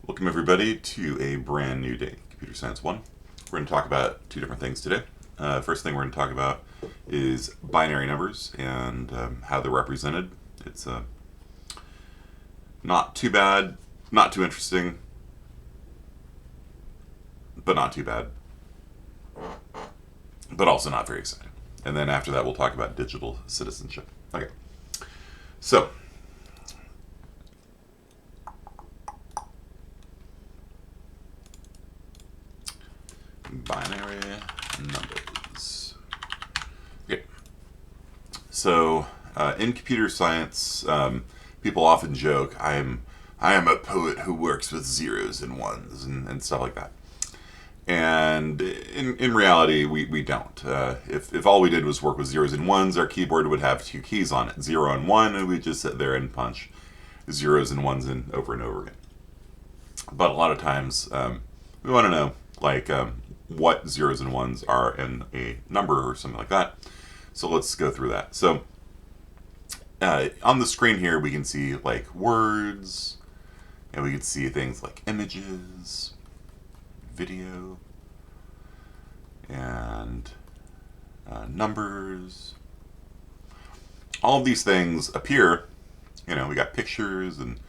Welcome everybody to a brand new day, Computer Science 1. We're going to talk about two different things today. First thing we're going to talk about is binary numbers and how they're represented. It's not too bad, not too interesting, but not too bad, but also not very exciting. And then after that we'll talk about digital citizenship. Okay, so binary numbers. Okay. So in computer science, people often joke, I am a poet who works with zeros and ones and stuff like that. And in reality, we don't. If all we did was work with zeros and ones, our keyboard would have two keys on it, 0 and 1, and we'd just sit there and punch zeros and ones in over and over again. But a lot of times, we want to know, like, what zeros and ones are in a number or something like that. So let's go through that. So on the screen here, we can see like words, and we can see things like images, video, and numbers. All of these things appear, we got pictures and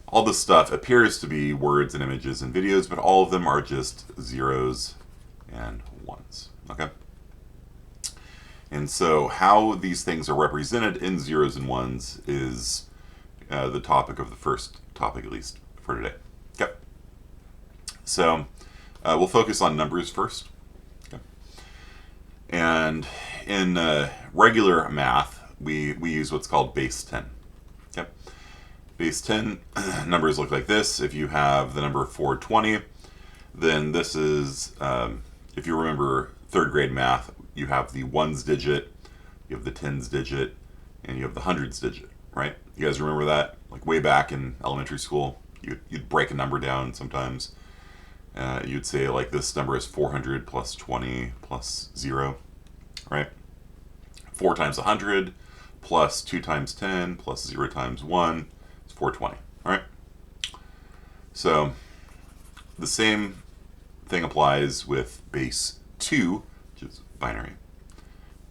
all this stuff appears to be words and images and videos, but all of them are just zeros and ones. Okay? And so how these things are represented in zeros and ones is the topic of the first topic, at least for today. Okay. So we'll focus on numbers first. Okay. And in regular math, we use what's called base 10. Okay. Base 10 numbers look like this. If you have the number 420, then this is, if you remember third grade math, you have the ones digit, you have the tens digit, and you have the hundreds digit, right? You guys remember that? Like way back in elementary school, you'd break a number down sometimes. You'd say like this number is 400 plus 20 plus 0, right? 4 times 100 plus 2 times 10 plus 0 times 1 is 420, all right? So the same thing applies with base 2, which is binary.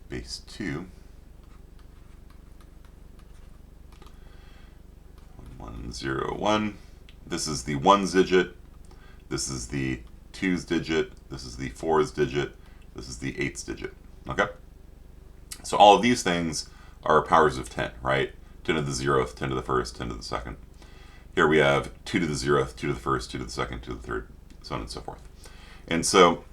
Base 2, 1, 0, 1. This is the ones digit. This is the twos digit. This is the fours digit. This is the eights digit. Okay? So all of these things are powers of 10, right? 10 to the 0th, 10 to the 1st, 10 to the 2nd. Here we have 2 to the 0th, 2 to the 1st, 2 to the 2nd, 2 to the 3rd, so on and so forth. And so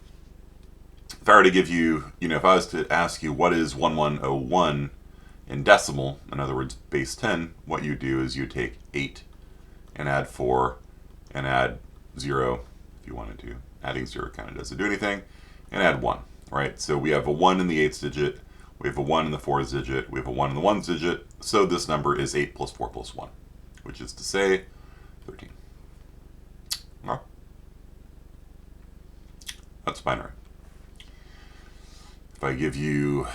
if I were to give you, if I was to ask you what is 1101 in decimal, in other words, base 10, what you do is you take 8 and add 4 and add 0 if you wanted to. Adding 0 kind of doesn't do anything. And add 1, right? So we have a 1 in the 8th digit, we have a 1 in the 4th digit, we have a 1 in the 1's digit, so this number is 8 plus 4 plus 1, which is to say 13. Well, that's binary. If I give you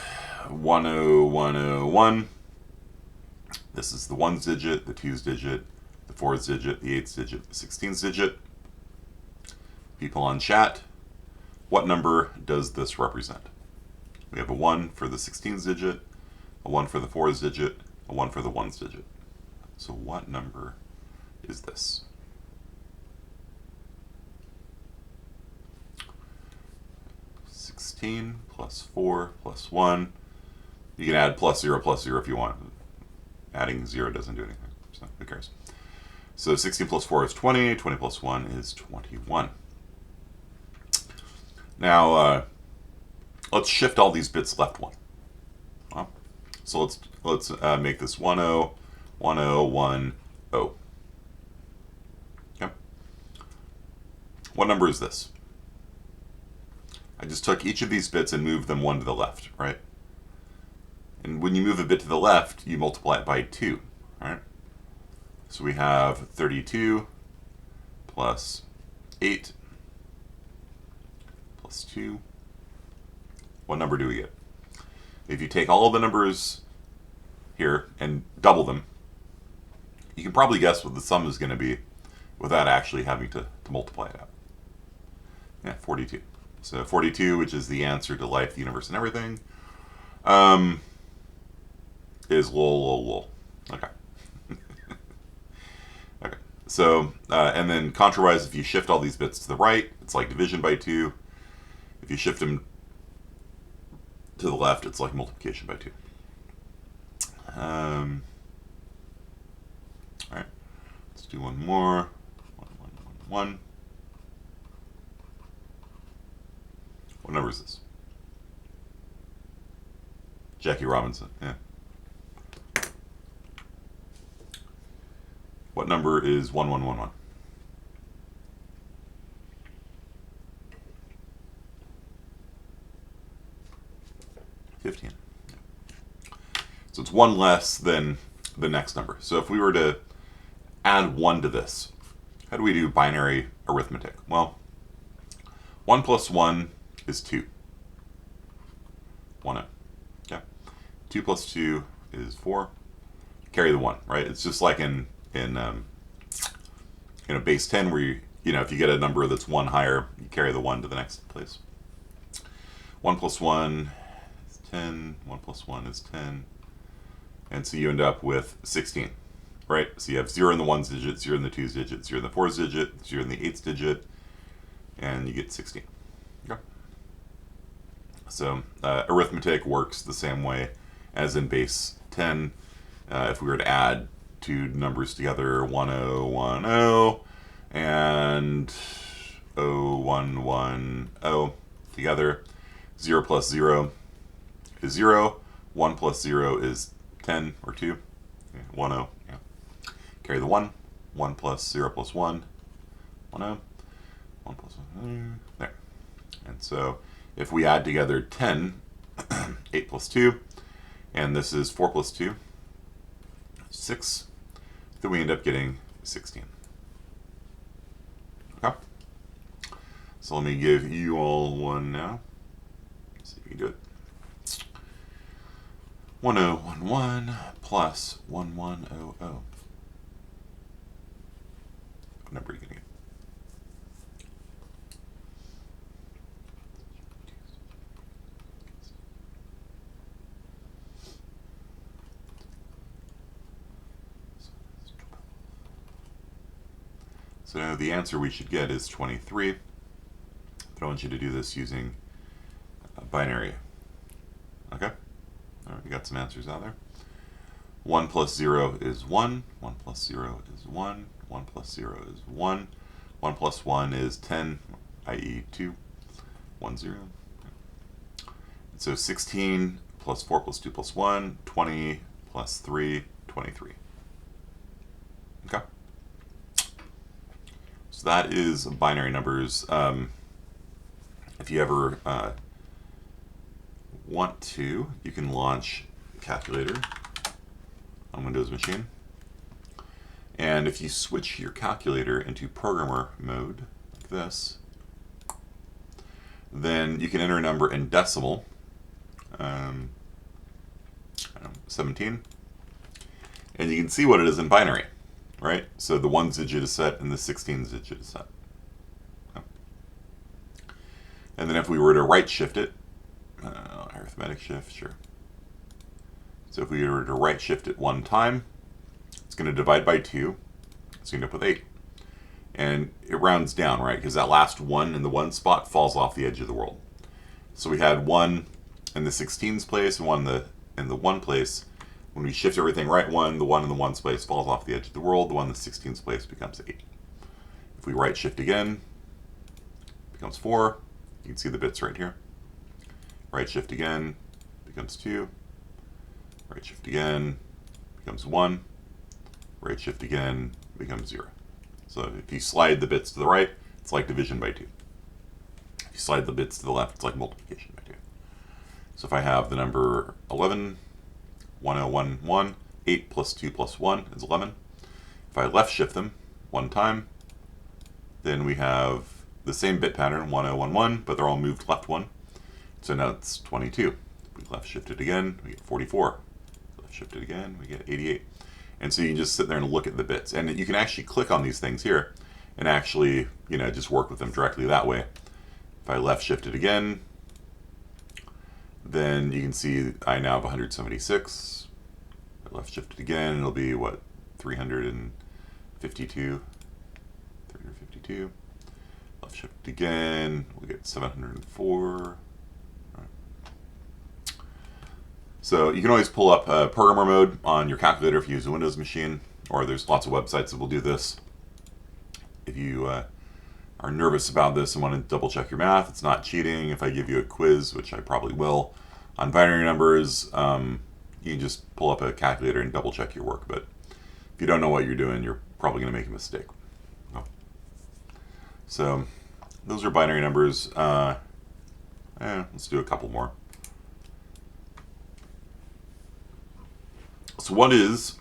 10101, this is the 1's digit, the 2's digit, the 4's digit, the 8's digit, the 16's digit. People on chat, what number does this represent? We have a 1 for the 16's digit, a 1 for the 4's digit, a 1 for the 1's digit. So what number is this? Plus 4 plus 1. You can add plus 0 if you want. Adding 0 doesn't do anything, so who cares? So 16 plus 4 is 20, 20 plus 1 is 21. Now, let's shift all these bits left 1. Well, so let's make this 10, 1010. Okay. What number is this? I just took each of these bits and moved them 1 to the left, right? And when you move a bit to the left, you multiply it by 2, right? So we have 32 plus 8 plus 2. What number do we get? If you take all of the numbers here and double them, you can probably guess what the sum is going to be without actually having to multiply it out. Yeah, 42. So 42, which is the answer to life, the universe, and everything, is lol. Okay. Okay. So, and then contrawise, if you shift all these bits to the right, it's like division by 2. If you shift them to the left, it's like multiplication by 2. All right. Let's do one more. 1. What number is this? Jackie Robinson. Yeah. What number is 1111? 15. So it's 1 less than the next number. So if we were to add 1 to this, how do we do binary arithmetic? Well, 1 plus 1 is 2. 1. Okay. 2 plus 2 is 4. Carry the 1, right? It's just like in base 10 where you know, if you get a number that's 1 higher, you carry the 1 to the next place. 1 plus 1 is 10. 1 plus 1 is 10. And so you end up with 16, right? So you have 0 in the 1's digit, 0 in the 2's digit, 0 in the 4's digit, 0 in the 8's digit, and you get 16. Okay. So arithmetic works the same way as in base 10. If we were to add 2 numbers together, 1010 and 0110 together, 0 plus 0 is 0, 1 plus 0 is 10 or 2, 10, yeah. Carry the 1, 1 plus 0 plus 1, 10, 1 plus 1, there. And so if we add together 10, 8 plus 2, and this is 4 plus 2, 6, then we end up getting 16. Okay? So let me give you all one now. Let's see if we can do it. 1011 plus 1100. What number are you going to get? So now the answer we should get is 23. But I want you to do this using binary. Okay? All right, we got some answers out there. 1 plus 0 is 1. 1 plus 0 is 1. 1 plus 0 is 1. 1 plus 1 is 10, i.e. 2. 1, 0. And so 16 plus 4 plus 2 plus 1, 20 plus 3, 23. Okay? So that is binary numbers. If you ever want to, you can launch Calculator on Windows machine. And if you switch your calculator into programmer mode, like this, then you can enter a number in decimal, 17, and you can see what it is in binary, right? So the 1's digit is set and the 16's digit is set. And then if we were to right shift it, arithmetic shift, sure. So if we were to right shift it 1 time, it's going to divide by 2. So you end up with 8. And it rounds down, right? Because that last 1 in the 1 spot falls off the edge of the world. So we had 1 in the 16's place and 1 in the 1 place. When we shift everything right 1, the 1 in the 1's place falls off the edge of the world. The 1 in the 16's place becomes 8. If we right shift again, it becomes 4. You can see the bits right here. Right shift again, becomes 2. Right shift again, becomes 1. Right shift again, becomes 0. So if you slide the bits to the right, it's like division by 2. If you slide the bits to the left, it's like multiplication by 2. So if I have the number 11, 1011, 8 plus 2 plus 1 is 11. If I left shift them 1 time, then we have the same bit pattern, 1011, but they're all moved left 1. So now it's 22. If we left shift it again, we get 44. Left shift it again, we get 88. And so you can just sit there and look at the bits. And you can actually click on these things here and actually, just work with them directly that way. If I left shift it again, then you can see I now have 176. I left shift it again, it'll be what, 352. 352. Left shift it again, we get 704. So you can always pull up programmer mode on your calculator if you use a Windows machine, or there's lots of websites that will do this. If you are nervous about this and want to double check your math, it's not cheating. If I give you a quiz, which I probably will, on binary numbers, you can just pull up a calculator and double check your work. But if you don't know what you're doing, you're probably going to make a mistake. So those are binary numbers. Let's do a couple more. So what is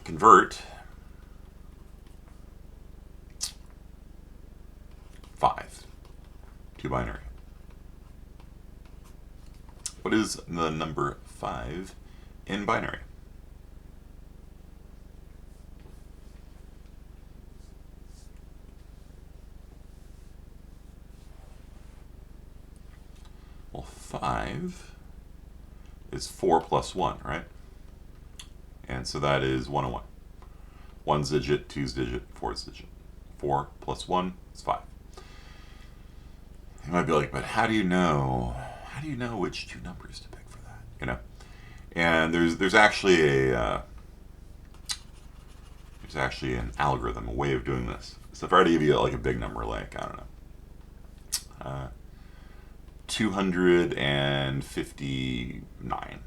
convert 5 to binary? What is the number 5 in binary? Well, 5 is 4 plus 1, right? And so that is 101. 1's digit, 2's digit, 4's digit. 4 plus 1 is 5. You might be like, but how do you know? How do you know which two numbers to pick for that? And there's actually an algorithm, a way of doing this. So if I were to give you like a big number, like, I don't know, 259.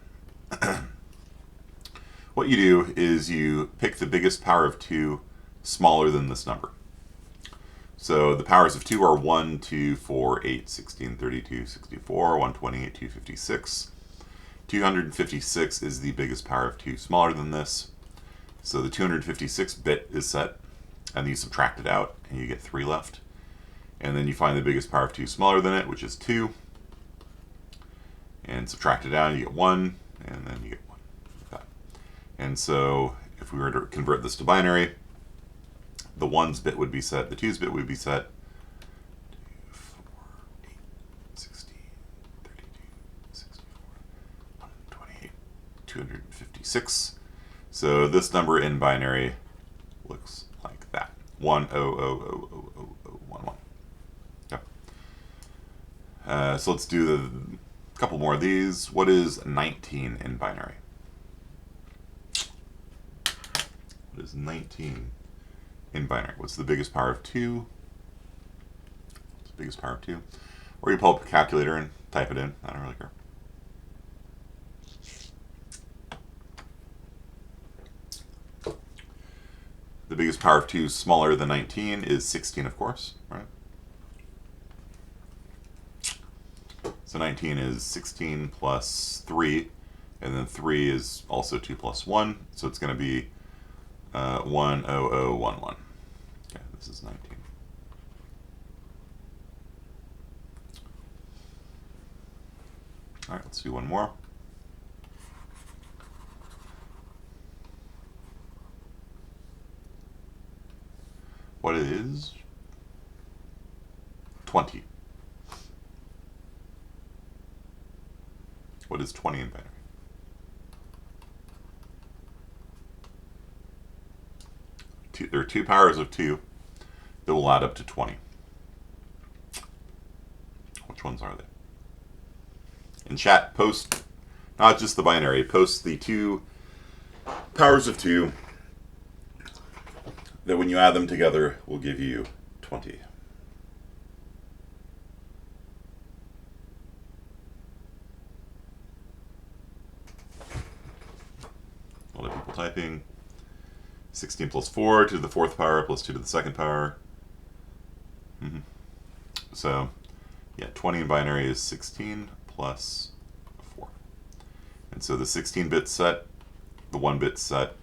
What you do is you pick the biggest power of 2 smaller than this number. So the powers of 2 are 1, 2, 4, 8, 16, 32, 64, 128, 256. 256 is the biggest power of 2 smaller than this. So the 256 bit is set, and you subtract it out, and you get 3 left. And then you find the biggest power of 2 smaller than it, which is 2. And subtract it out, you get 1, and then you get 1. Like that. And so if we were to convert this to binary, the 1's bit would be set, the 2's bit would be set. 2, 4, 8, 16, 32, 64, 128, 256. So this number in binary looks like that. 1000011. Yep. So let's do a couple more of these. What is 19 in binary? What is 19 in binary? What's the biggest power of 2? What's the biggest power of 2? Or you pull up a calculator and type it in. I don't really care. The biggest power of 2 smaller than 19 is 16, of course, right? So 19 is 16 plus 3, and then 3 is also 2 plus 1, so it's going to be 10011. Okay, this is 19. All right, let's do one more. What is 20? What is 20 in binary? There are 2 powers of 2 that will add up to 20. Which ones are they? In chat, post not just the binary, post the 2 powers of 2 that when you add them together will give you 20. A lot of people typing. 16 plus 4 to the 4th power plus 2 to the 2nd power. So, yeah, 20 in binary is 16 plus 4. And so the 16-bit set, the 1-bit set,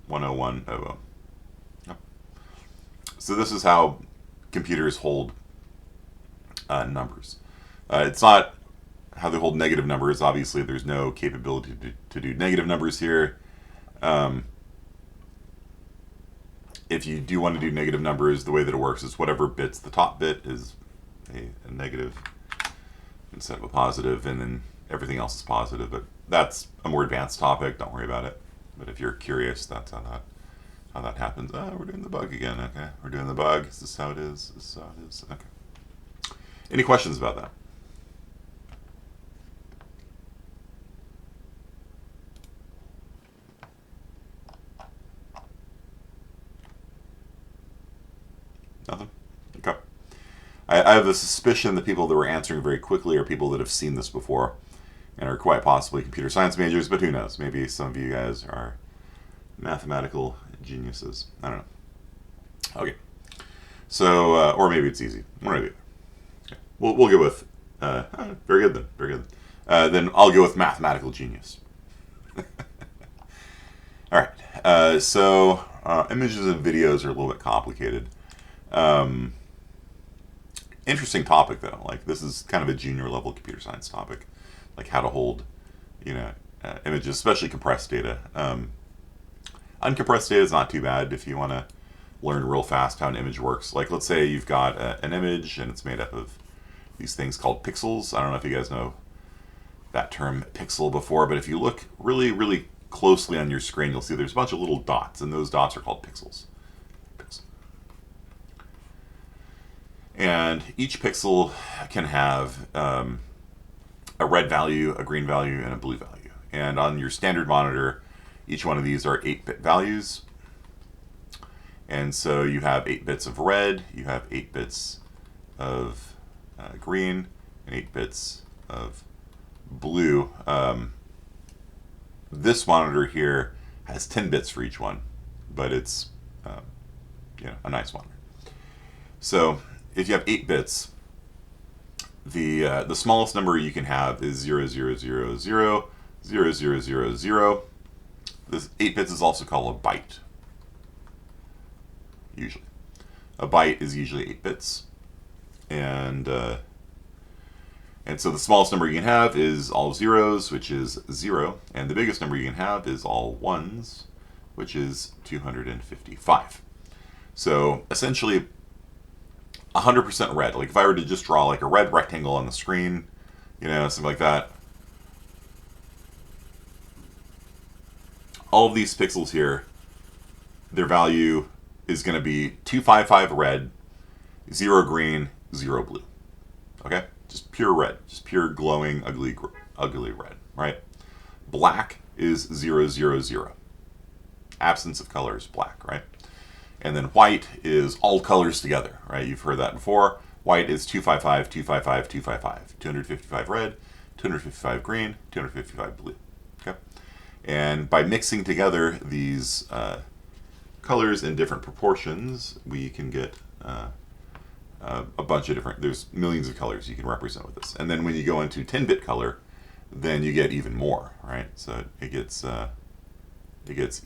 10100. Yep. So this is how computers hold numbers. It's not how they hold negative numbers. Obviously, there's no capability to do negative numbers here. if you do want to do negative numbers, the way that it works is whatever bits, the top bit is a negative instead of a positive, and then everything else is positive. But that's a more advanced topic. Don't worry about it. But if you're curious, that's how that happens. Oh, we're doing the bug again. Okay, we're doing the bug. Is this how it is? Is this how it is? Okay. Any questions about that? Nothing? Okay. I have a suspicion that people that were answering very quickly are people that have seen this before and are quite possibly computer science majors, but who knows? Maybe some of you guys are mathematical geniuses. I don't know. Okay. So, or maybe it's easy. One or the other. Okay. We'll go with, very good then. Very good. Then I'll go with mathematical genius. All right. So, images and videos are a little bit complicated. Interesting topic though. Like this is kind of a junior level computer science topic, like how to hold, images, especially compressed data. Uncompressed data is not too bad if you want to learn real fast how an image works. Like let's say you've got an image and it's made up of these things called pixels. I don't know if you guys know that term pixel before, but if you look really, really closely on your screen, you'll see there's a bunch of little dots, and those dots are called pixels. And each pixel can have a red value, a green value, and a blue value. And on your standard monitor, each one of these are 8-bit values. And so you have 8 bits of red, you have 8 bits of green, and 8 bits of blue. This monitor here has 10 bits for each one, but it's a nice monitor. So if you have 8 bits, the smallest number you can have is 000000000. This 8 bits is also called a byte. Usually, a byte is usually 8 bits, and so the smallest number you can have is all zeros, which is 0, and the biggest number you can have is all ones, which is 255. So essentially 100% red. Like if I were to just draw like a red rectangle on the screen, something like that. All of these pixels here, their value is going to be 255 red, 0 green, 0 blue. Okay? Just pure red. Just pure glowing, ugly red, right? Black is 000. Absence of color is black, right? And then white is all colors together, right? You've heard that before. White is 255, 255, 255. 255 red, 255 green, 255 blue. Okay? And by mixing together these colors in different proportions, we can get a bunch of different, there's millions of colors you can represent with this. And then when you go into 10-bit color, then you get even more, right? So it gets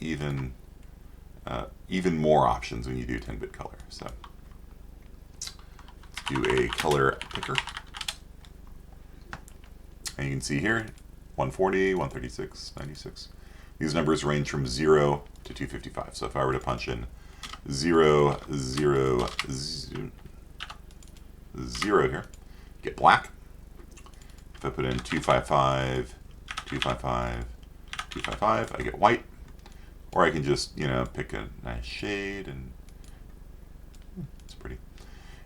even more options when you do 10-bit color. So let's do a color picker. And you can see here, 140, 136, 96. These numbers range from 0 to 255. So if I were to punch in 0, 0, 0 here, get black. If I put in 255, 255, 255, I get white. Or I can just, pick a nice shade, and it's pretty.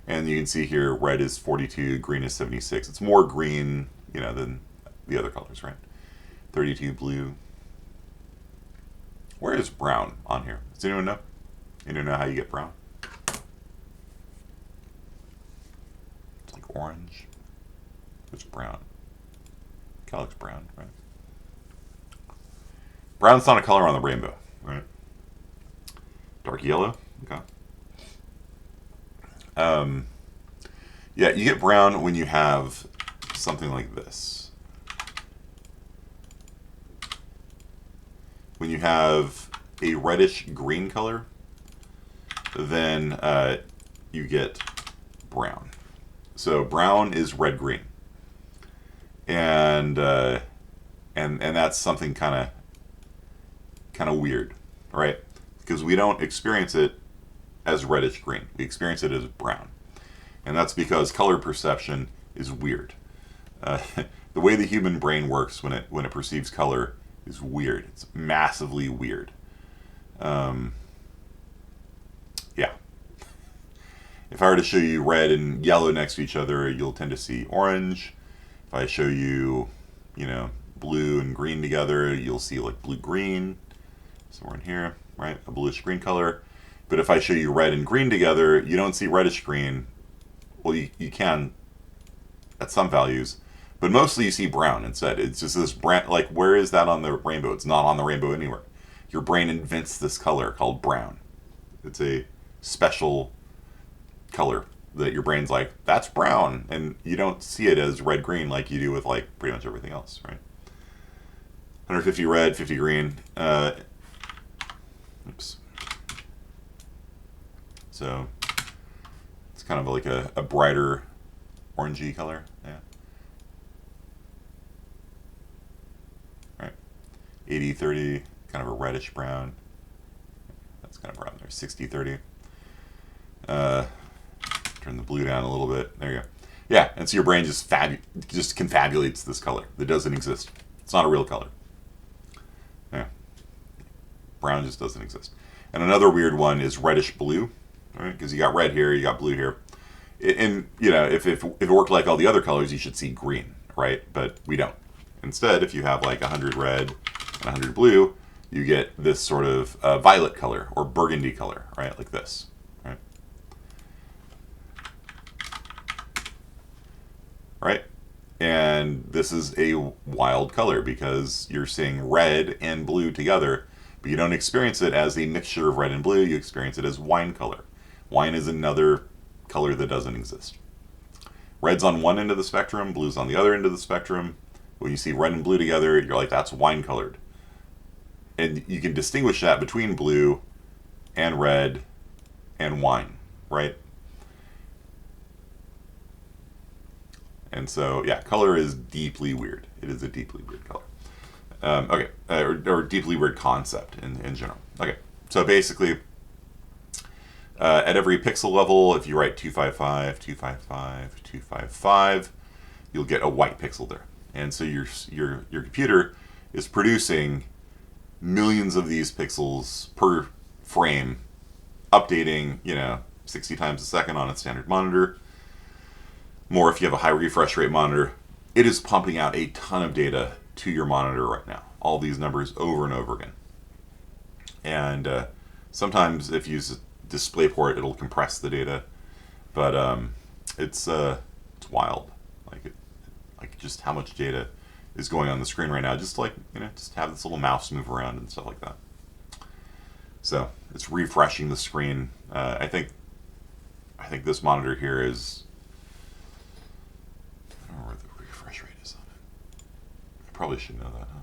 And you can see here, red is 42, green is 76. It's more green, than the other colors, right? 32 blue. Where is brown on here? Does anyone know? Anyone know how you get brown? It's like orange. It's brown. Kind of looks brown, right? Brown's not a color on the rainbow, right? Dark yellow, okay. Yeah, you get brown when you have something like this. When you have a reddish green color, then you get brown. So brown is red green, and that's something kind of weird, right? Because we don't experience it as reddish green. We experience it as brown. And that's because color perception is weird. Uh, the way the human brain works when it perceives color is weird. It's massively weird. Yeah. If I were to show you red and yellow next to each other, you'll tend to see orange. If I show you, blue and green together, you'll see like blue-green. Somewhere in here, right? A bluish-green color. But if I show you red and green together, you don't see reddish-green. Well, you can at some values, but mostly you see brown instead. It's just this brown, like, where is that on the rainbow? It's not on the rainbow anywhere. Your brain invents this color called brown. It's a special color that your brain's like, that's brown, and you don't see it as red-green like you do with like pretty much everything else, right? 150 red, 50 green. Oops. So it's kind of like a brighter orangey color. Yeah. Right. 80, 30, kind of a reddish brown. That's kind of brown there. 60, 30. Turn the blue down a little bit. There you go. Yeah, and so your brain just confabulates this color that doesn't exist. It's not a real color. Yeah. Brown just doesn't exist. And another weird one is reddish blue, right? Because you got red here, you got blue here. And, if it worked like all the other colors, you should see green, right? But we don't. Instead, if you have like 100 red and 100 blue, you get this sort of violet color or burgundy color, right? Like this, right? Right? And this is a wild color because you're seeing red and blue together, but you don't experience it as a mixture of red and blue. You experience it as wine color. Wine is another color that doesn't exist. Red's on one end of the spectrum, blue's on the other end of the spectrum. When you see red and blue together, you're like, that's wine colored. And you can distinguish that between blue and red and wine, right? And so, yeah, color is deeply weird. It is a deeply weird color. Okay, or deeply weird concept in general. Okay, so basically, at every pixel level, if you write 255, 255, 255, you'll get a white pixel there. And so your computer is producing millions of these pixels per frame, updating, 60 times a second on a standard monitor. More if you have a high refresh rate monitor. It is pumping out a ton of data to your monitor right now. All these numbers over and over again. And sometimes if you use DisplayPort, it'll compress the data. But it's wild. Like just how much data is going on the screen right now. Just just have this little mouse move around and stuff like that. So it's refreshing the screen. I think this monitor here is, I don't know where the refresh rate is on it. I probably should know that, huh?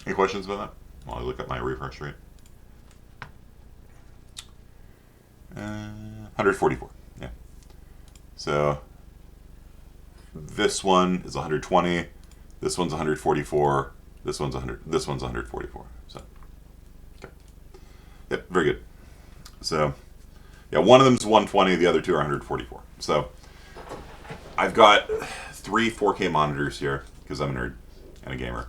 Any questions about that while I look at my refresh rate? 144. Yeah. So this one is 120. This one's 144. This one's 100. This one's 144. So, okay. Yep, very good. So, yeah, one of them's 120. The other two are 144. So, I've got 3 4K monitors here because I'm a nerd and a gamer.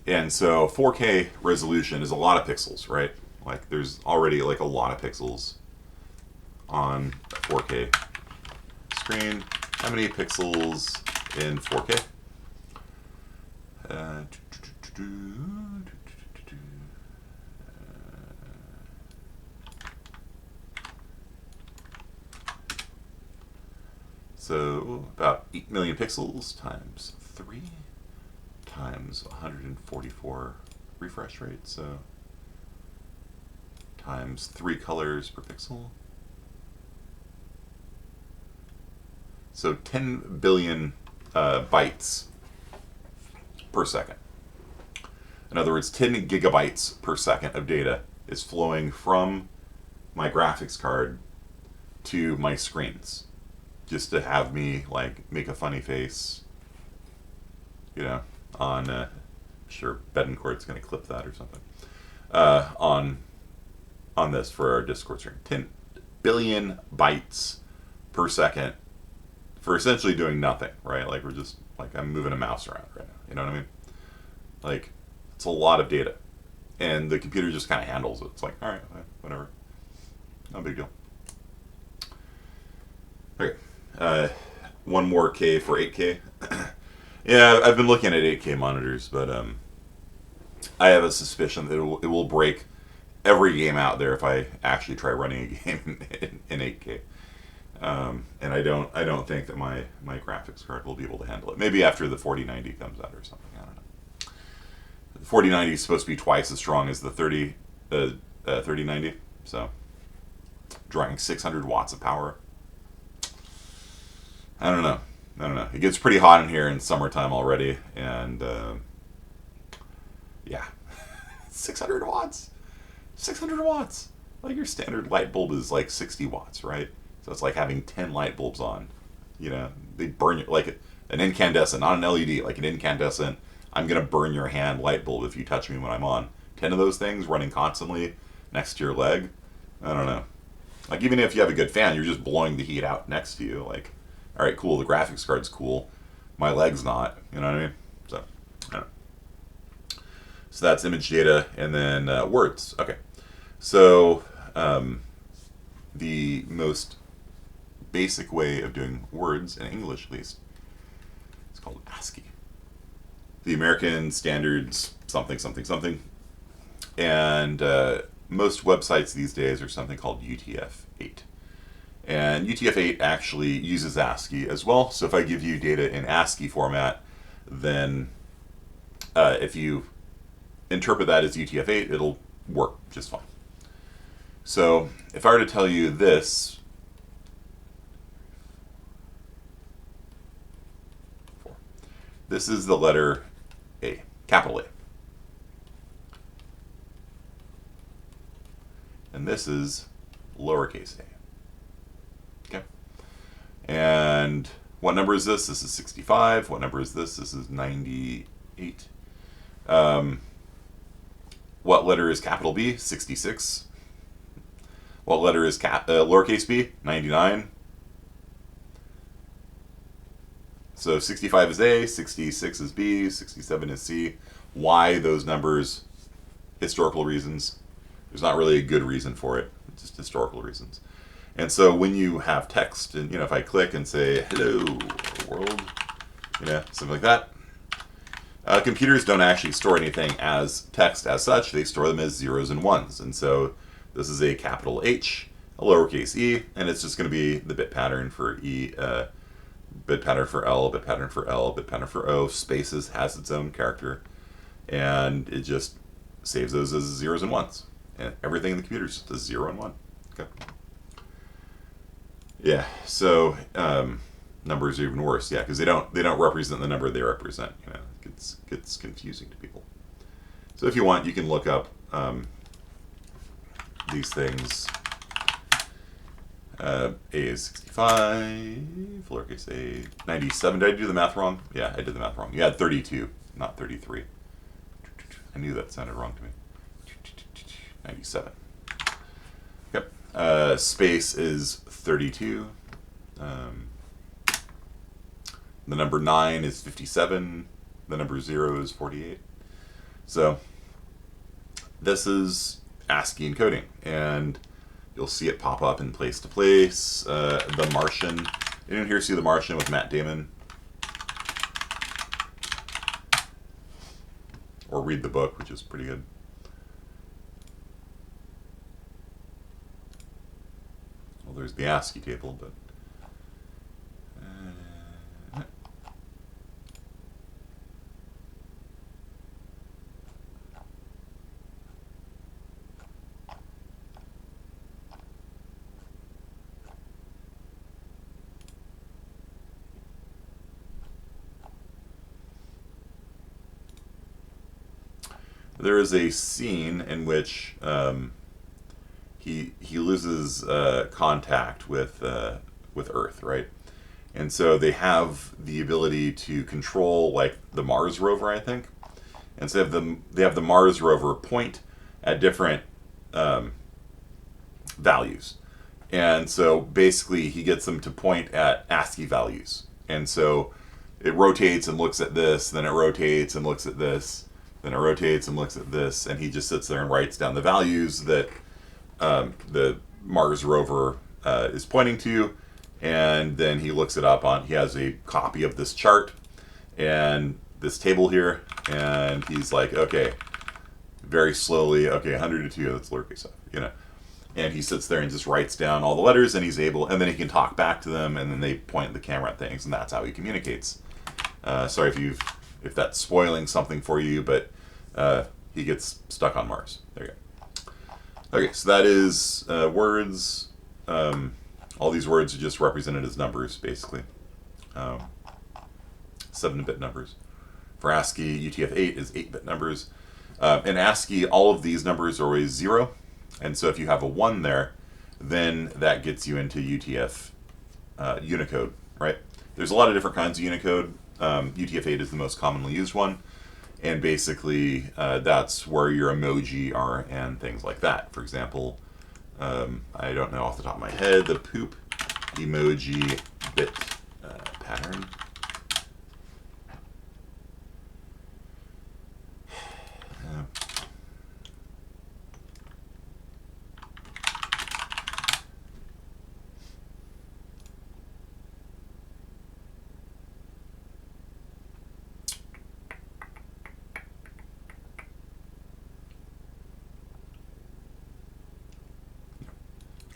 And so 4K resolution is a lot of pixels, right? Like there's already like a lot of pixels on a 4K screen. How many pixels in 4K? So about 8 million pixels times 3 times 144 refresh rate, so times 3 colors per pixel. So 10 billion bytes per second. In other words, 10 gigabytes per second of data is flowing from my graphics card to my screens, just to have me like make a funny face, you know, on sure Betancourt's going to clip that or something, on this for our Discord stream. 10 billion bytes per second for essentially doing nothing, right? Like we're just like I'm moving a mouse around right now. You know what I mean? Like it's a lot of data, and the computer just kind of handles it. It's like, all right, whatever, no big deal. Okay, one more K for 8K. Yeah, I've been looking at 8K monitors, but I have a suspicion that it will break every game out there if I actually try running a game in 8K. And I don't think that my graphics card will be able to handle it. Maybe after the 4090 comes out or something. I don't know. The 4090 is supposed to be twice as strong as the 3090, so drawing 600 watts of power. I don't know. It gets pretty hot in here in summertime already, and yeah, 600 watts. 600 watts. Like your standard light bulb is like 60 watts, right? So it's like having 10 light bulbs on. You know, they burn you like an incandescent, not an LED, like an incandescent. I'm gonna burn your hand light bulb if you touch me when I'm on. 10 of those things running constantly next to your leg. I don't know. Like even if you have a good fan, you're just blowing the heat out next to you. Like, all right, cool. The graphics card's cool. My leg's not. You know what I mean? So, I don't know. So that's image data, and then words. Okay. So the most basic way of doing words, in English at least, is called ASCII. The American Standards something, something, something. And most websites these days are something called UTF-8. And UTF-8 actually uses ASCII as well. So if I give you data in ASCII format, then if you interpret that as UTF-8, it'll work just fine. So if I were to tell you this, this is the letter A, capital A. And this is lowercase a. Okay. And what number is this? This is 65. What number is this? This is 98. What letter is capital B? 66. What letter is lowercase b? 99. So 65 is A, 66 is B, 67 is C. Why those numbers? Historical reasons. There's not really a good reason for it. It's just historical reasons. And so when you have text, and if I click and say, hello, world, something like that, computers don't actually store anything as text as such. They store them as zeros and ones. And so this is a capital H, a lowercase e, and it's just going to be the bit pattern for E, bit pattern for L, bit pattern for L, bit pattern for O. Spaces has its own character, and it just saves those as zeros and ones. And everything in the computer is 0 and 1. Okay. Yeah. So numbers are even worse. Yeah, because they don't represent the number they represent. It gets confusing to people. So if you want, you can look up these things. A is 65, lowercase a 97. Did I do the math wrong? Yeah, I did the math wrong. You had 32, not 33. I knew that sounded wrong to me. 97. Yep. Space is 32. The number 9 is 57. The number 0 is 48. So this is ASCII encoding, and you'll see it pop up in Place to Place. The Martian. Anyone here see The Martian with Matt Damon? Or read the book, which is pretty good. Well, there's the ASCII table, but there is a scene in which he loses contact with Earth, right? And so they have the ability to control like the Mars rover, I think. And so they have the Mars rover point at different values. And so basically he gets them to point at ASCII values. And so it rotates and looks at this, then it rotates and looks at this, then it rotates and looks at this, and he just sits there and writes down the values that the Mars rover is pointing to, and then he looks it up on. He has a copy of this chart and this table here, and he's like, okay, very slowly, okay, 100 to 2, that's lowercase f, And he sits there and just writes down all the letters, and he's able, and then he can talk back to them, and then they point the camera at things, and that's how he communicates. Sorry if that's spoiling something for you, but he gets stuck on Mars. There you go. Okay, so that is words. All these words are just represented as numbers, basically. 7-bit numbers. For ASCII, UTF-8 is 8-bit numbers. In ASCII, all of these numbers are always 0. And so if you have a 1 there, then that gets you into UTF Unicode, right? There's a lot of different kinds of Unicode. UTF-8 is the most commonly used one. And basically, that's where your emoji are and things like that. For example, I don't know off the top of my head, the poop emoji bit pattern.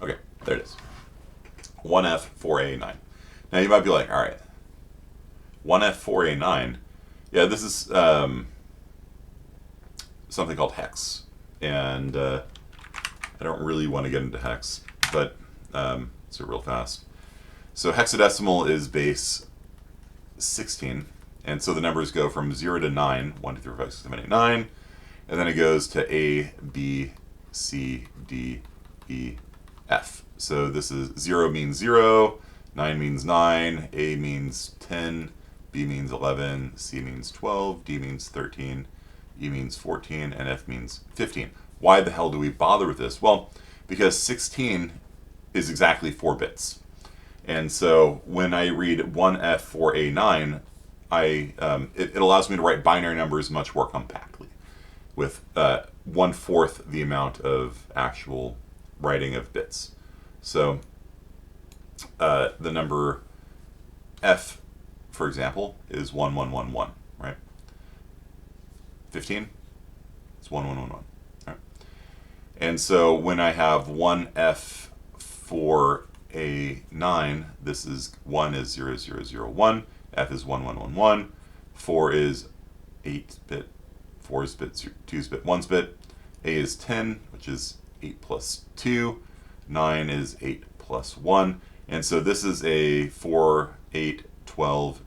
Okay, there it is. 1F4A9. Now you might be like, all right, 1F4A9. Yeah, this is something called hex. And I don't really want to get into hex, but let's do it real fast. So hexadecimal is base 16. And so the numbers go from 0 to 9, 1, 2, 3, 4, 5, 6, 7, 8, 9. And then it goes to A, B, C, D, E, F. So this is 0 means 0, 9 means 9, A means 10, B means 11, C means 12, D means 13, E means 14, and F means 15. Why the hell do we bother with this? Well, because 16 is exactly 4 bits. And so when I read 1F4A9, it allows me to write binary numbers much more compactly with 1/4 the amount of actual writing of bits. So the number F, for example, is 1111, right? 15, it's 1111, right? And so when I have 1F4A9, this is 1 is 0001, F is 1111, 4 is 8-bit, 4 is bit, 2 is bit, 1's bit, A is 10, which is 8 plus 2, 9 is 8 plus 1, and so this is a 4, 8, 12,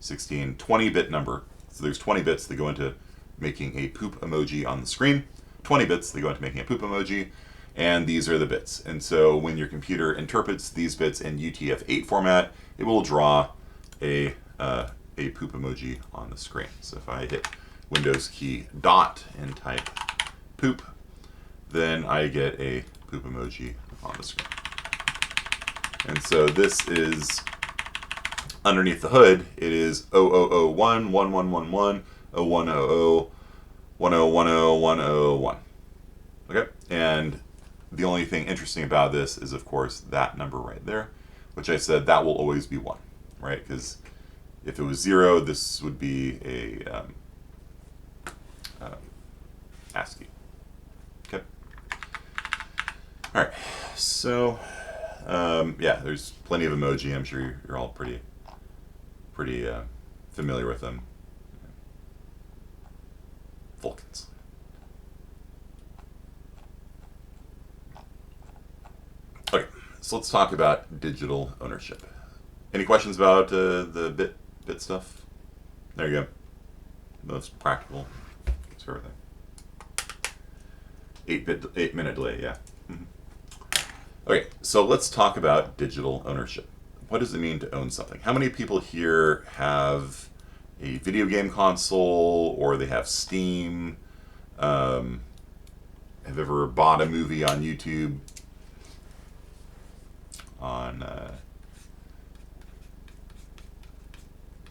16, 20-bit number. So there's 20 bits that go into making a poop emoji on the screen, 20 bits that go into making a poop emoji, and these are the bits. And so when your computer interprets these bits in UTF-8 format, it will draw a poop emoji on the screen. So if I hit Windows key dot and type poop, then I get a poop emoji on the screen. And so this is, underneath the hood, it is 0001, 1111, 0100, 1010, 101. Okay? And the only thing interesting about this is, of course, that number right there, which I said that will always be 1, right? Because if it was 0, this would be a ASCII. Okay. All right. So, yeah, there's plenty of emoji. I'm sure you're all pretty familiar with them. Vulcans. Okay, so let's talk about digital ownership. Any questions about the bit stuff? There you go. Most practical. That's everything. 8 minute delay, yeah. Okay, so let's talk about digital ownership. What does it mean to own something? How many people here have a video game console, or they have Steam? Have ever bought a movie on YouTube?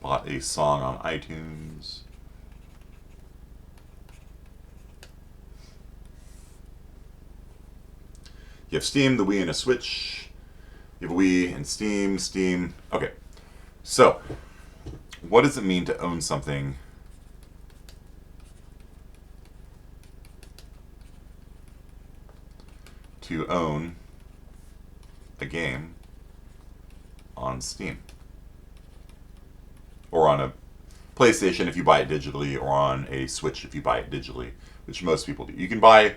Bought a song on iTunes? You have Steam, the Wii, and a Switch. You have a Wii and Steam. Okay, so what does it mean to own something? To own a game on Steam, or on a PlayStation if you buy it digitally, or on a Switch if you buy it digitally, which most people do. You can buy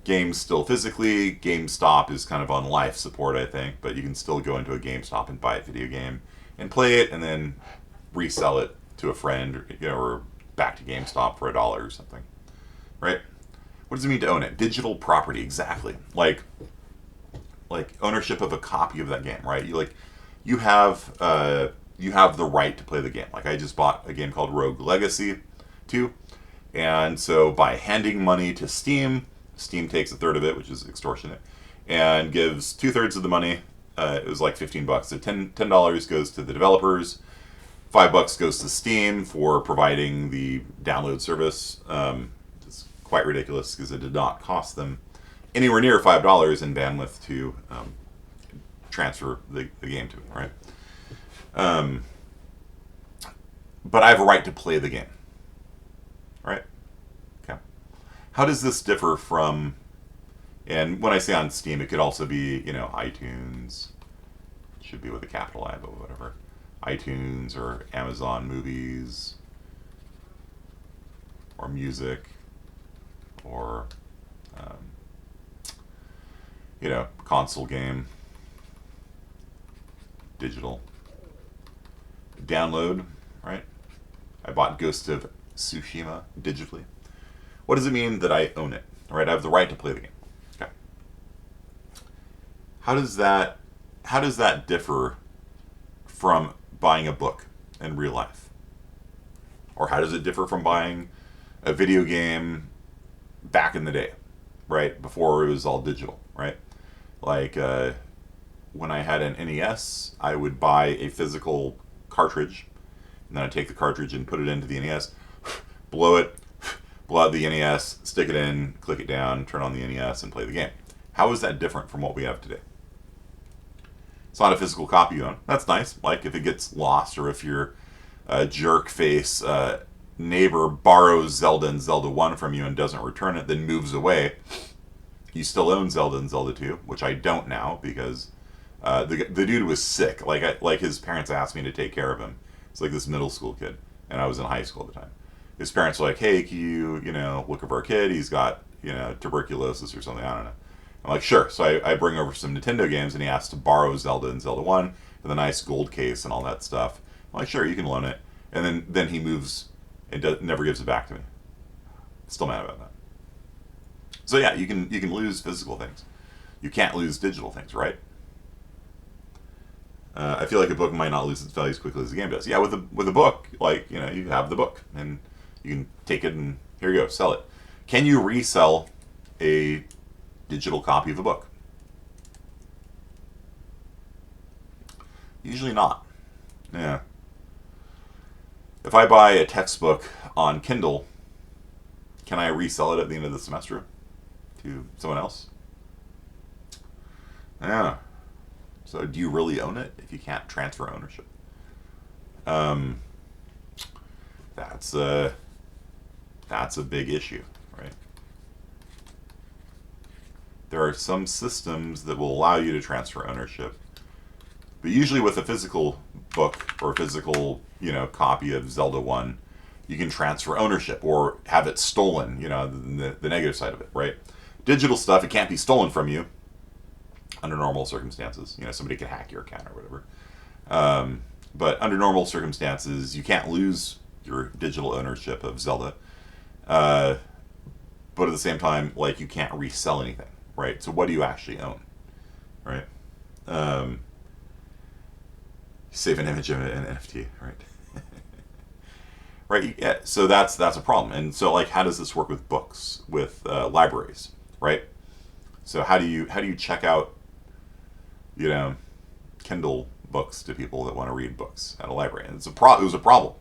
games still physically. GameStop is kind of on life support, I think, but you can still go into a GameStop and buy a video game and play it, and then resell it to a friend, or back to GameStop for $1 or something, right? What does it mean to own it? Digital property, exactly. Like ownership of a copy of that game, right? You have the right to play the game. Like, I just bought a game called Rogue Legacy 2, and so by handing money to Steam takes a third of it, which is extortionate, and gives 2/3 of the money. It was like $15, so $10 goes to the developers, $5 goes to Steam for providing the download service. It's quite ridiculous because it did not cost them anywhere near $5 in bandwidth to transfer the game to me, right? But I have a right to play the game, right? Okay. How does this differ from, and when I say on Steam, it could also be, iTunes, should be with a capital I, but whatever, iTunes or Amazon Movies, or music, or console game, digital. Download, right? I bought Ghost of Tsushima digitally. What does it mean that I own it? All right, I have the right to play the game. Okay. How does that differ from buying a book in real life? Or how does it differ from buying a video game back in the day, right? Before it was all digital, right? Like, when I had an NES, I would buy a physical cartridge, and then I'd take the cartridge and put it into the NES, blow out the NES, stick it in, click it down, turn on the NES, and play the game. How is that different from what we have today? It's not a physical copy you own. That's nice. Like, if it gets lost, or if your jerk face neighbor borrows Zelda and Zelda 1 from you and doesn't return it, then moves away, you still own Zelda and Zelda 2, which I don't now because the dude was sick. Like his parents asked me to take care of him. It's like this middle school kid, and I was in high school at the time. His parents were like, "Hey, can you look over our kid? He's got tuberculosis or something. I don't know." I'm like, "Sure." So I bring over some Nintendo games, and he asks to borrow Zelda and Zelda 1 with a nice gold case and all that stuff. I'm like, "Sure, you can loan it." And then he moves and never gives it back to me. Still mad about that. So yeah, you can lose physical things. You can't lose digital things, right? I feel like a book might not lose its value as quickly as a game does. Yeah, with a book, like, you have the book, and you can take it and here you go, sell it. Can you resell a digital copy of a book? Usually not. Yeah. If I buy a textbook on Kindle, can I resell it at the end of the semester to someone else? Yeah. So do you really own it if you can't transfer ownership? That's a big issue, right? There are some systems that will allow you to transfer ownership, but usually with a physical book or a physical, copy of Zelda 1, you can transfer ownership or have it stolen, the negative side of it, right? Digital stuff, it can't be stolen from you under normal circumstances. Somebody can hack your account or whatever. But under normal circumstances, you can't lose your digital ownership of Zelda. but at the same time, like, you can't resell anything, right? So what do you actually own, right? Um, Save an image of an NFT, right? Right. Yeah. So that's a problem. And so, like, how does this work with books, with libraries, right? So how do you check out, you know, Kindle books to people that want to read books at a library? And it was a problem,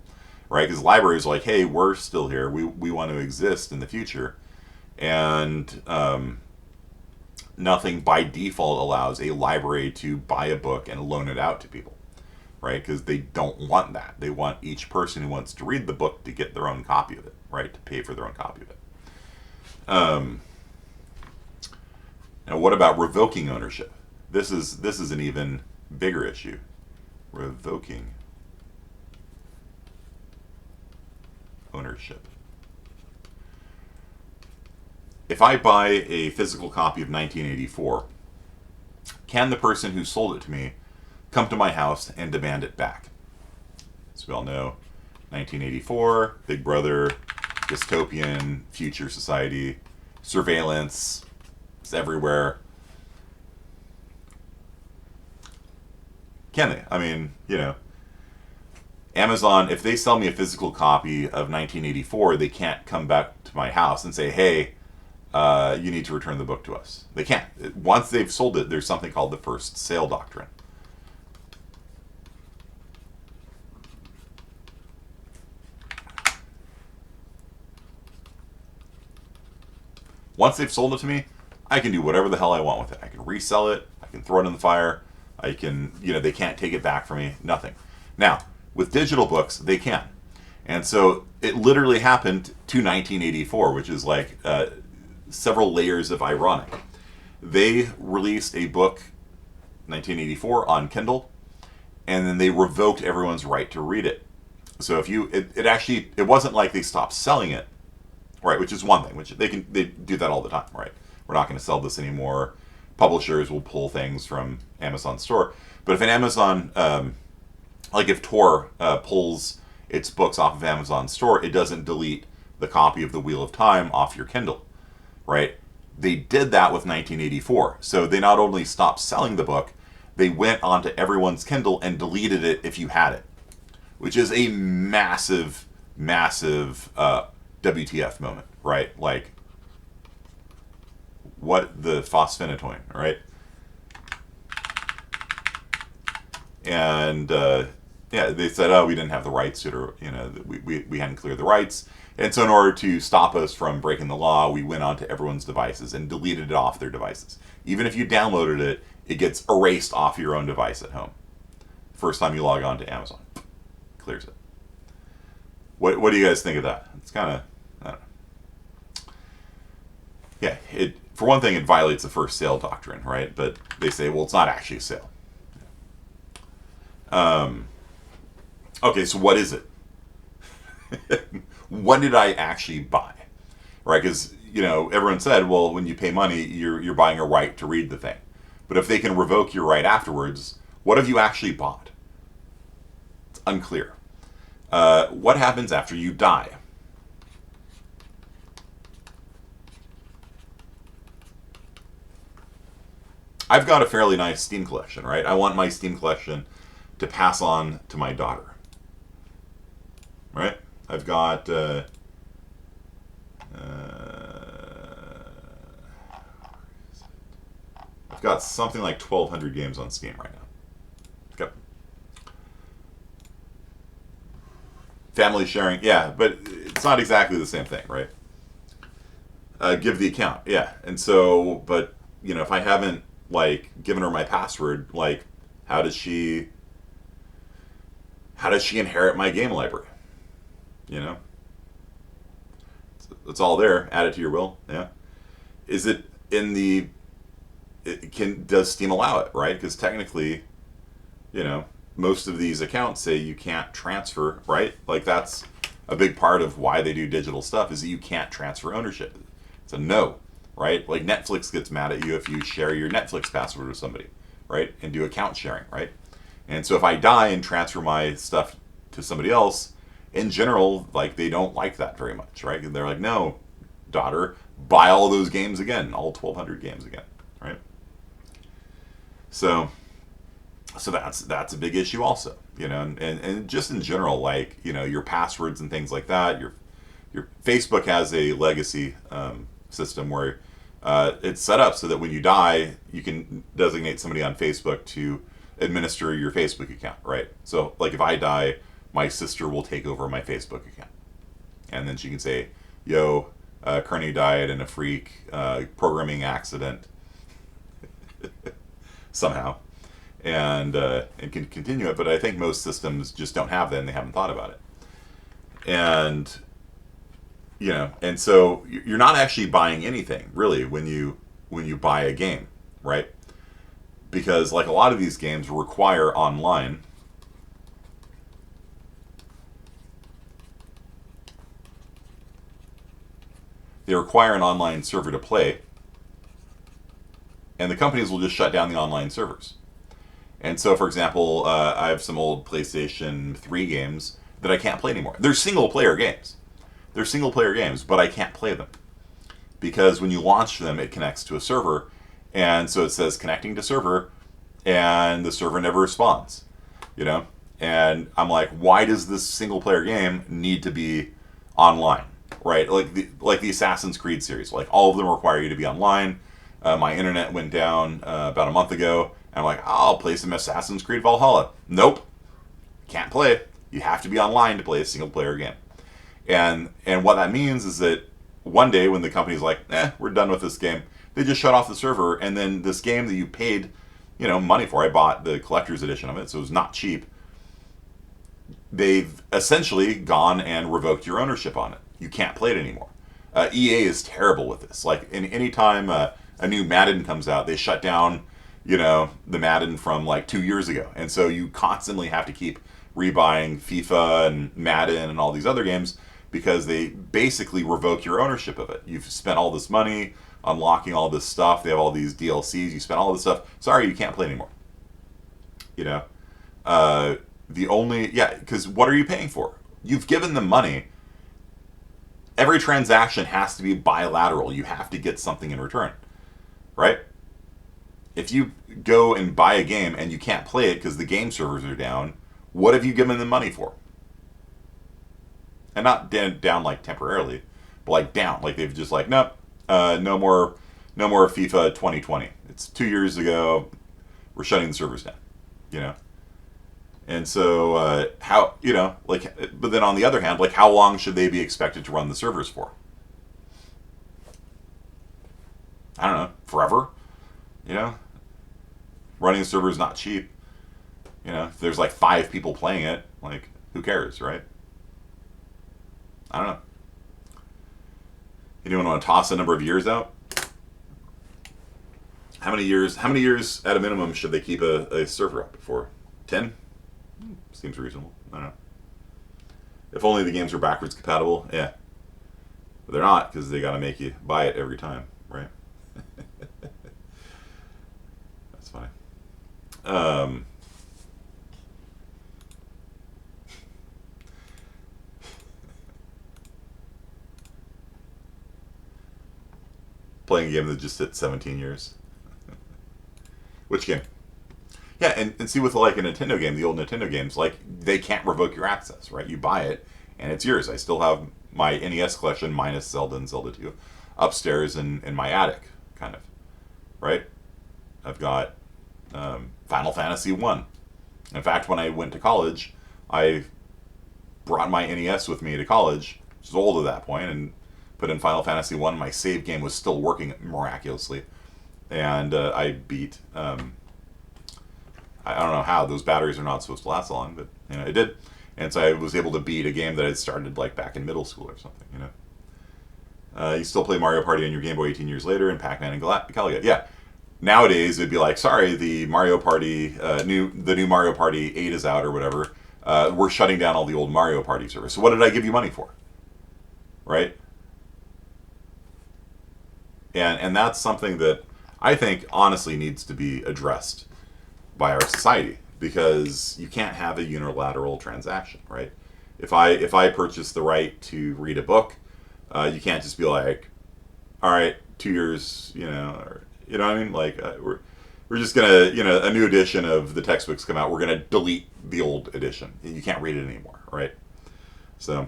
right? Because libraries are like, hey, we're still here. We want to exist in the future, and nothing by default allows a library to buy a book and loan it out to people, right? Because they don't want that. They want each person who wants to read the book to get their own copy of it, right? To pay for their own copy of it. Now, what about revoking ownership? This is an even bigger issue. Revoking ownership. If I buy a physical copy of 1984, can the person who sold it to me come to my house and demand it back? As we all know, 1984, Big Brother, dystopian, future society, surveillance, it's everywhere. Can they? I mean, Amazon, if they sell me a physical copy of 1984, they can't come back to my house and say, hey, you need to return the book to us. They can't. Once they've sold it, there's something called the first sale doctrine. Once they've sold it to me, I can do whatever the hell I want with it. I can resell it. I can throw it in the fire. I can, they can't take it back from me. Nothing. Now, with digital books, they can. And so it literally happened to 1984, which is like several layers of ironic. They released a book, 1984, on Kindle, and then they revoked everyone's right to read it. So if it wasn't like they stopped selling it, right? Which is one thing, which they do that all the time, right? We're not going to sell this anymore. Publishers will pull things from Amazon store. But if an Amazon, like if Tor pulls its books off of Amazon store, it doesn't delete the copy of The Wheel of Time off your Kindle, right? They did that with 1984. So they not only stopped selling the book, they went onto everyone's Kindle and deleted it if you had it, which is a massive, massive WTF moment, right? Like, what the phosphinatoin, right? And they said, oh, we didn't have the rights to it, or we hadn't cleared the rights. And so in order to stop us from breaking the law, we went onto everyone's devices and deleted it off their devices. Even if you downloaded it, it gets erased off your own device at home. First time you log on to Amazon, clears it. What do you guys think of that? It's kind of, I don't know. Yeah, for one thing, it violates the first sale doctrine, right? But they say, well, it's not actually a sale. Okay, so what is it? What did I actually buy? Right? Because, everyone said, well, when you pay money, you're buying a right to read the thing. But if they can revoke your right afterwards, what have you actually bought? It's unclear. What happens after you die? I've got a fairly nice Steam collection, right? I want my Steam collection to pass on to my daughter, right? I've got I've got something like 1,200 games on Steam right now. Okay. Family sharing, yeah, but it's not exactly the same thing, right? Give the account, yeah. And so, but if I haven't given her my password, how does she inherit my game library? It's all there. Add it to your will. Yeah. Is it in the? Does Steam allow it? Right? Because technically, most of these accounts say you can't transfer. Right? That's a big part of why they do digital stuff, is that you can't transfer ownership. It's a no. Right? Like Netflix gets mad at you if you share your Netflix password with somebody, right? And do account sharing, right? And so if I die and transfer my stuff to somebody else, in general, they don't like that very much, right? And they're like, no, daughter, buy all those games again, all 1,200 games again, right? So, so that's a big issue also, and just in general, like your passwords and things like that. Your Facebook has a legacy system where it's set up so that when you die, you can designate somebody on Facebook to administer your Facebook account, right? So, like if I die, my sister will take over my Facebook account, and then she can say, "Yo, Kearney died in a freak programming accident somehow," and can continue it. But I think most systems just don't have that, and they haven't thought about it. And and so you're not actually buying anything really when you buy a game, right? Because like a lot of these games require online. They require an online server to play, and the companies will just shut down the online servers. And so, for example, I have some old PlayStation 3 games that I can't play anymore. They're single player games. But I can't play them because when you launch them, it connects to a server, and so it says connecting to server, and the server never responds. And I'm like, why does this single player game need to be online, right? Like the Assassin's Creed series, like all of them require you to be online. My internet went down about a month ago, and I'm like, I'll play some Assassin's Creed Valhalla. Nope, can't play. You have to be online to play a single player game. And what that means is that one day when the company's like, we're done with this game, they just shut off the server, and then this game that you paid, money for, I bought the collector's edition of it, so it was not cheap. They've essentially gone and revoked your ownership on it. You can't play it anymore. EA is terrible with this. Like, any time a new Madden comes out, they shut down, the Madden from like 2 years ago. And so you constantly have to keep rebuying FIFA and Madden and all these other games because they basically revoke your ownership of it. You've spent all this money unlocking all this stuff. They have all these DLCs. You spent all this stuff. Sorry, you can't play anymore. Because what are you paying for? You've given them money. Every transaction has to be bilateral. You have to get something in return, right? If you go and buy a game and you can't play it because the game servers are down, what have you given them money for? And not down like temporarily, but like down. Like they've just like, nope, no more FIFA 2020. It's 2 years ago. We're shutting the servers down. And so but then on the other hand, like how long should they be expected to run the servers for? I don't know, forever. Running the server is not cheap. If there's like 5 people playing it, like who cares, right? I don't know. Anyone want to toss a number of years out? How many years at a minimum should they keep a server up for? 10? Seems reasonable. I don't know. If only the games were backwards compatible, yeah. But they're not, because they got to make you buy it every time, right? That's funny. Playing a game that just hit 17 years. Which game? Yeah, and see with like a Nintendo game, the old Nintendo games, like they can't revoke your access, right? You buy it and it's yours. I still have my NES collection minus Zelda and Zelda 2 upstairs in my attic, kind of, right? I've got Final Fantasy 1. In fact, when I went to college, I brought my NES with me to college, which was old at that point, and put in Final Fantasy 1. My save game was still working miraculously. And I beat... I don't know how. Those batteries are not supposed to last long, but it did. And so I was able to beat a game that had started like back in middle school or something, You still play Mario Party on your Game Boy 18 years later and Pac-Man and Galaga. Yeah. Nowadays, it'd be like, sorry, the Mario Party, the new Mario Party 8 is out or whatever. We're shutting down all the old Mario Party servers. So what did I give you money for? Right? And that's something that I think honestly needs to be addressed by our society, because you can't have a unilateral transaction, right? If I purchase the right to read a book, you can't just be like, all right, 2 years, or you know what I mean? Like we're just gonna, a new edition of the textbooks come out. We're gonna delete the old edition. You can't read it anymore, right? So,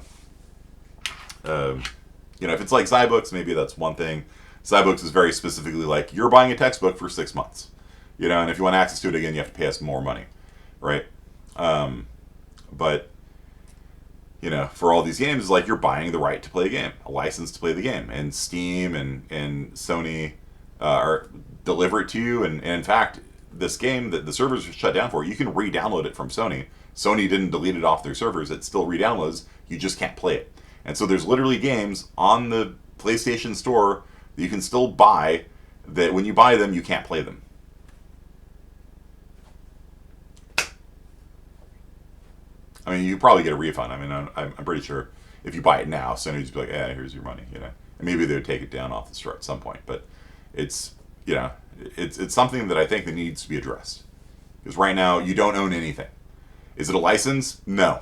if it's like SciBooks, maybe that's one thing. SciBooks is very specifically like you're buying a textbook for 6 months, and if you want access to it again, you have to pay us more money, right? But for all these games, like you're buying the right to play a game, a license to play the game, and Steam and Sony are deliver it to you. And in fact, this game that the servers are shut down for, you can re-download it from Sony. Sony didn't delete it off their servers; it still re-downloads. You just can't play it. And so there's literally games on the PlayStation Store that you can still buy that when you buy them, you can't play them. I mean, you probably get a refund. I mean, I'm pretty sure if you buy it now, Sony would just be like, "Yeah, here's your money," And maybe they would take it down off the store at some point. But it's, it's something that I think that needs to be addressed. Because right now, you don't own anything. Is it a license? No.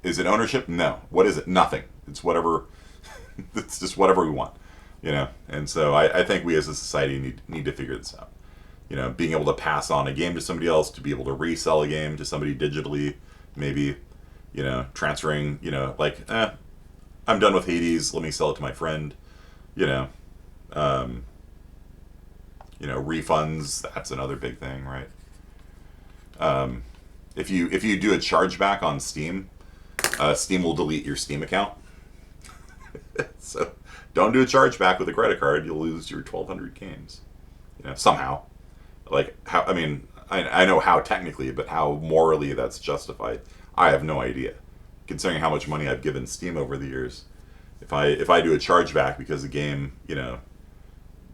Is it ownership? No. What is it? Nothing. It's whatever. It's just whatever we want, And so I think we as a society need to figure this out. Being able to pass on a game to somebody else, to be able to resell a game to somebody digitally, maybe, transferring, I'm done with Hades, let me sell it to my friend, refunds, that's another big thing, right? If you do a chargeback on Steam, Steam will delete your Steam account. So don't do a chargeback with a credit card, you'll lose your 1,200 games, somehow. Like how? I mean, I know how technically, but how morally that's justified, I have no idea. Considering how much money I've given Steam over the years, if I do a chargeback because the game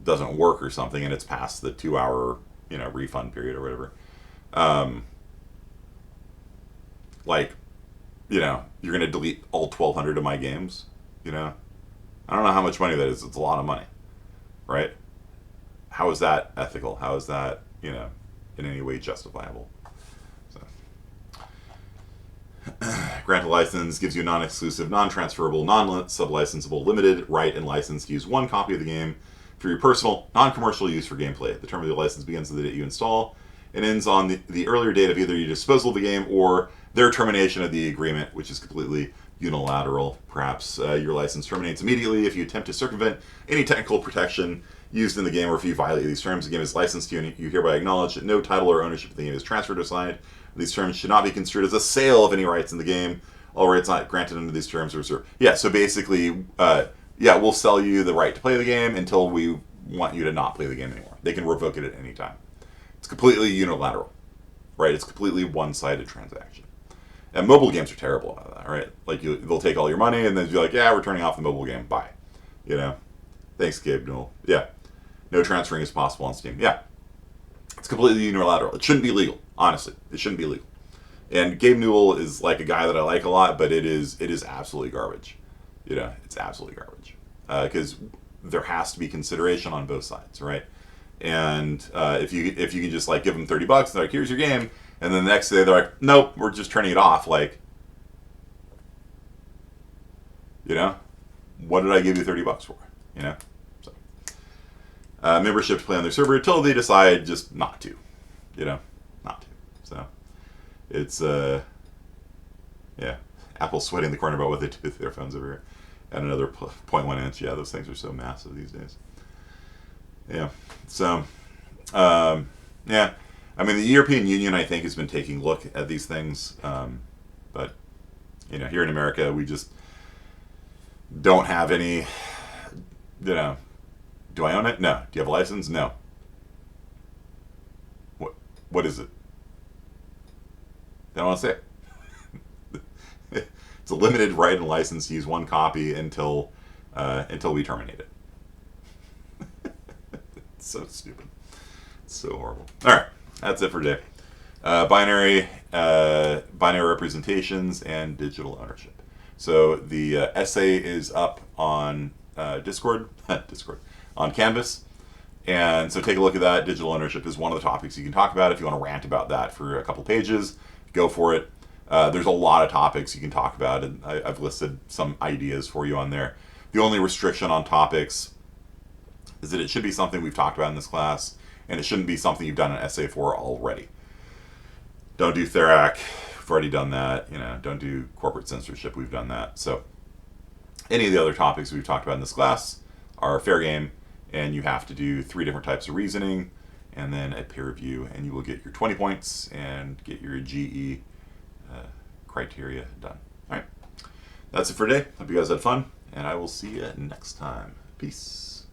doesn't work or something, and it's past the 2 hour refund period or whatever, you're gonna delete all 1,200 of my games. I don't know how much money that is. It's a lot of money, right? How is that ethical? How is that, in any way justifiable? So, grant a license gives you non-exclusive, non-transferable, non-sublicensable, limited right and license to use one copy of the game for your personal, non-commercial use for gameplay. The term of the license begins the date you install and ends on the earlier date of either your disposal of the game or their termination of the agreement, which is completely unilateral. Perhaps your license terminates immediately if you attempt to circumvent any technical protection used in the game, or if you violate these terms, the game is licensed to you, and you hereby acknowledge that no title or ownership of the game is transferred or assigned. These terms should not be construed as a sale of any rights in the game. All rights not granted under these terms are reserved. Yeah, so basically, we'll sell you the right to play the game until we want you to not play the game anymore. They can revoke it at any time. It's completely unilateral, right? It's completely one-sided transaction. And mobile games are terrible about that, right? Like they'll take all your money and then be like, "Yeah, we're turning off the mobile game. Bye." Thanks, Gabe Newell. Yeah. No transferring is possible on Steam. Yeah. It's completely unilateral. It shouldn't be legal, honestly. It shouldn't be legal. And Gabe Newell is like a guy that I like a lot, but it is absolutely garbage. It's absolutely garbage. Because there has to be consideration on both sides, right? And if you can just like give them $30, they're like, "Here's your game," and then the next day they're like, "Nope, we're just turning it off." Like, what did I give you $30 for? So membership to play on their server until they decide just not to, not to. So it's Apple's sweating the corner about what they do with their phones over here. At another 0.1 inch. Yeah, those things are so massive these days. Yeah. So, I mean, the European Union, I think, has been taking a look at these things. But, here in America, we just don't have any, do I own it? No. Do you have a license? No. What is it? They don't want to say it. It's a limited right and license to use one copy until we terminate it. It's so stupid. It's so horrible. All right, that's it for today. Binary representations and digital ownership. So the essay is up on Discord, on Canvas. And so take a look at that. Digital ownership is one of the topics you can talk about. If you want to rant about that for a couple pages, go for it. There's a lot of topics you can talk about, and I've listed some ideas for you on there. The only restriction on topics is that it should be something we've talked about in this class, and it shouldn't be something you've done an essay for already. Don't do Therac. We've already done that. Don't do corporate censorship. We've done that. So any of the other topics we've talked about in this class are fair game, and you have to do 3 different types of reasoning and then a peer review, and you will get your 20 points and get your GE criteria done. All right. That's it for today. Hope you guys had fun, and I will see you next time. Peace.